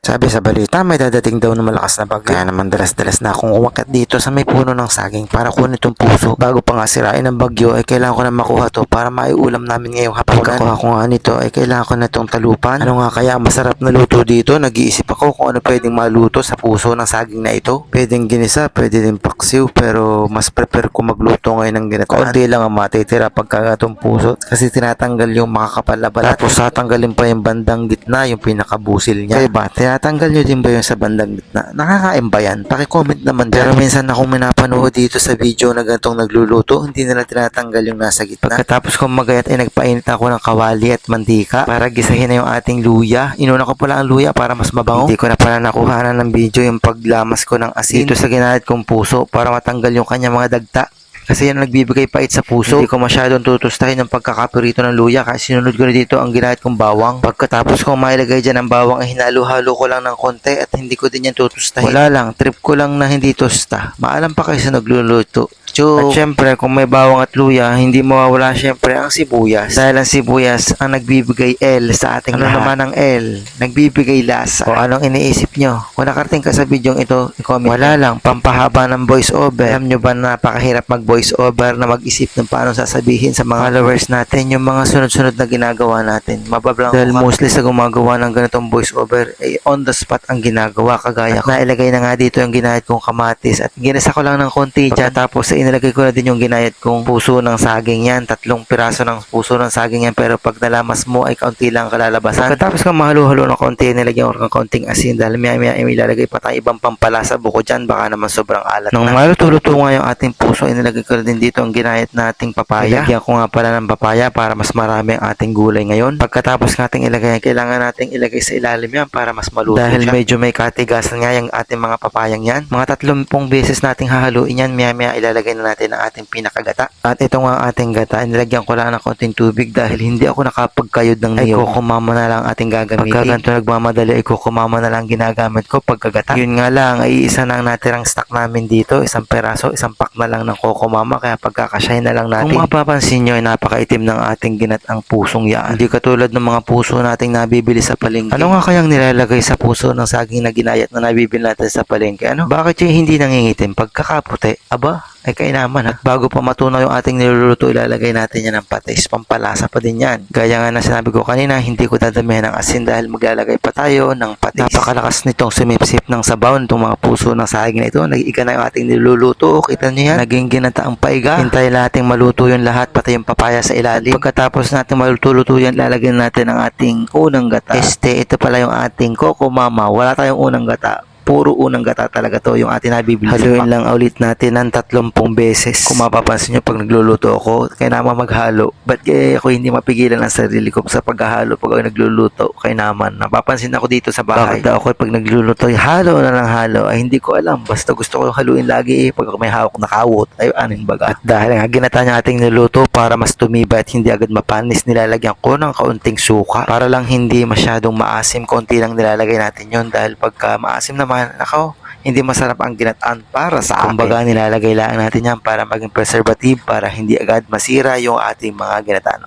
Sabi sa balita, may dadating daw na malakas na bagyo. Kaya naman dalas-dalas na akong umakyat dito sa may puno ng saging para kunin itong puso. Bago pa nga sirain ng bagyo, ay kailangan ko na makuha to para maiulam namin ngayong hapon. Pagkakuha ko nga nito, ay kailangan ko na itong talupan. Ano nga kaya ang masarap na luto dito? Nag-iisip ako kung ano pwedeng maluto sa puso ng saging na ito. Pwedeng ginisa, pwede din paksiw, pero mas prepare ko magluto ngayon ng ginataan. Kaunti lang ang matitira pagka itong puso kasi tinatanggal yung makakapal na balat. Tapos tatanggalin pa yung bandang gitna, yung pinakabusil niya. Kaya ba, tinatanggal nyo din ba yung sa bandang gitna? Nakakain ba yan? Paki-comment naman dyan. Pero minsan akong minapanood dito sa video na ganitong nagluluto, hindi nila tinatanggal yung nasa gitna. Pagkatapos kong magayat ay nagpainit ako ng kawali at mantika para gisahin na yung ating luya. Inuna ko pala ang luya para mas mabango. Hindi ko na pala nakuhanan ng video yung paglamas ko ng asin dito sa ginahit kong puso para matanggal yung kanyang mga dagta. Kasi yan ang nagbibigay pait sa puso. Hindi ko masyadong tutustahin ng pagkakapirito ng luya kasi sinunod ko na dito ang ginahit kong bawang. Pagkatapos kong mailagay dyan ang bawang ay hinalo-halo ko lang ng konti at hindi ko din yan tutustahin. Wala lang, trip ko lang na hindi tosta. Maalam pa kayo sa nagluluto. At syempre, kung may bawang at luya, hindi mawawala syempre ang sibuyas. Dahil ang sibuyas ang nagbibigay L sa ating lahat. Ano naman ang L? Nagbibigay lasa. O anong iniisip nyo? Kung nakarating ka sa video ito, i-comment. Wala lang, pampahaba ng voice over. Alam nyo ba na napakahirap mag-voice over na mag-isip ng paano sasabihin sa mga followers natin yung mga sunod-sunod na ginagawa natin. Mabablang dahil mostly sa gumagawa ng ganitong voice over, ay on the spot ang ginagawa kagaya ko. Nailagay na nga dito yung ginahit kong kamatis at ginasa ko lang ng konti dyan. Tapos inilagay ko na din yung ginayat kong puso ng saging yan. 3 piraso ng puso ng saging yan. Pero pag nalamas mo ay kaunti lang kalalabasan. Pagkatapos kang mahalo-halo ng konti, nilagyan ko ng konting asin. Dahil maya-maya ay ilalagay pa tayong ibang pampalasa buko dyan. Baka naman sobrang alat. Nung maluto-luto nga yung ating puso, inilagay ko na din dito ang ginayat nating papaya. Ilagyan ko nga pala ng papaya para mas marami ang ating gulay ngayon. Pagkatapos nating ilagay, kailangan nating ilagay sa ilalim yan para mas maluto dahil siya. Medyo may katigasan nga yung ating mga papayang yan. Mga 30 beses nating hahaluin yan. Maya-maya ilalagay na natin ang ating pinakagata. At ito nga ang ating gata. Nilagyan ko lang ng konting tubig dahil hindi ako nakapagkayod ng niyog. Ay kukumama na lang ating gagamitin. Pagka ganito nagmamadali ay kukumama na lang ginagamit ko pagkagata. Yun nga lang ay isa na ang natirang stock namin dito. 1 peraso, 1 pack na lang ng kukumama kaya pagkakasyahin na lang natin. Kung mapapansin nyo ay napakaitim ng ating ginatang pusong yan. Hindi katulad ng mga puso nating nabibili sa palengke. Ano nga kayang nilalagay sa puso ng saging na ginayat na nabibili natin sa palengke? Ano? Bakit yung hindi nangingitim? Pagkakaputi? Aba? Ay kainaman. At bago pa matunaw yung ating niluluto, ilalagay natin yan ng patis. Pampalasa pa din yan. Gaya nga na sinabi ko kanina, hindi ko dadamihan ng asin dahil maglalagay pa tayo ng patis. Napakalakas nitong sumipsip ng sabaw nitong mga puso ng saging na ito. Nag-iiga na yung ating niluluto. Kita nyo yan? Naging ginata ang paiga. Hintayin natin maluto yung lahat, pati yung papaya sa ilalim. Pagkatapos natin maluto-luto yan, lalagyan natin ang ating unang gata. Ito pala yung ating Coco Mama. Wala tayong unang gata. Puro unang gata talaga to yung ating nabibili. Haluin lang ulit natin ng 30 beses. Kung mapapansin nyo pag nagluluto ako, kaya naman maghalo. Ba't kaya ako hindi mapigilan ang sarili ko sa paghahalo pag ako nagluluto? Kaya naman, napapansin ako dito sa bahay. Bakit ako pag nagluluto, halo na lang halo? Ay hindi ko alam. Basta gusto ko haluin lagi pag ako may hawak na kawot. Ay aning baga. At dahil nga ginata niya ating niluto para mas tumibay at hindi agad mapanis, nilalagyan ko ng kaunting suka. Para lang hindi masyadong maasim, konti lang nilalagay natin yon dahil pagka maasim naman, nako, hindi masarap ang ginataan para sa akin. Kumbaga nilalagay lang natin yan para maging preservative para hindi agad masira yung ating mga ginataan.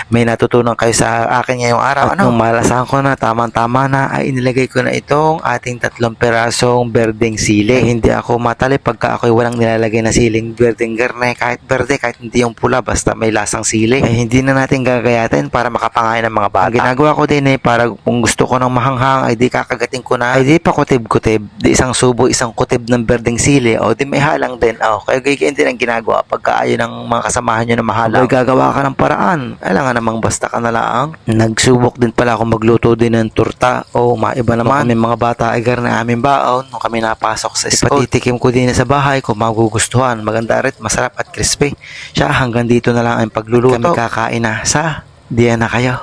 May natutunan kayo sa akin ngayong araw. At nung malasahan ko na tamang-tama na ay inilagay ko na itong ating 3 perasong berdeng sili. Hindi ako matali pagka ako'y walang nilalagay na siling berdeng garne. Kahit berde, kahit hindi yung pula, basta may lasang sili. Ay hindi na natin gagayatin para makapangain ng mga bata. Ang ginagawa ko din para kung gusto ko ng mahanghang ay di kakagating ko na. Ay di pa kutib-kutib. Di isang subo, isang kutib ng berdeng sili. Di may halang din. Kaya ganyan din ang ginagawa. Pagka ayaw ng mga kasamahan nyo na mahalang, gagawa ka ng paraan. Alam nga namang basta ka na lang. Nagsubok din pala ako magluto din ng turta. Maiba naman. May mga bata ay na aming baon. Nung kami napasok sa school, patitikim ko din sa bahay kung magugustuhan. Maganda rin, masarap at crispy. Siya hanggang dito na lang ang pagluluto. Kami kakain na sa diyan na kayo.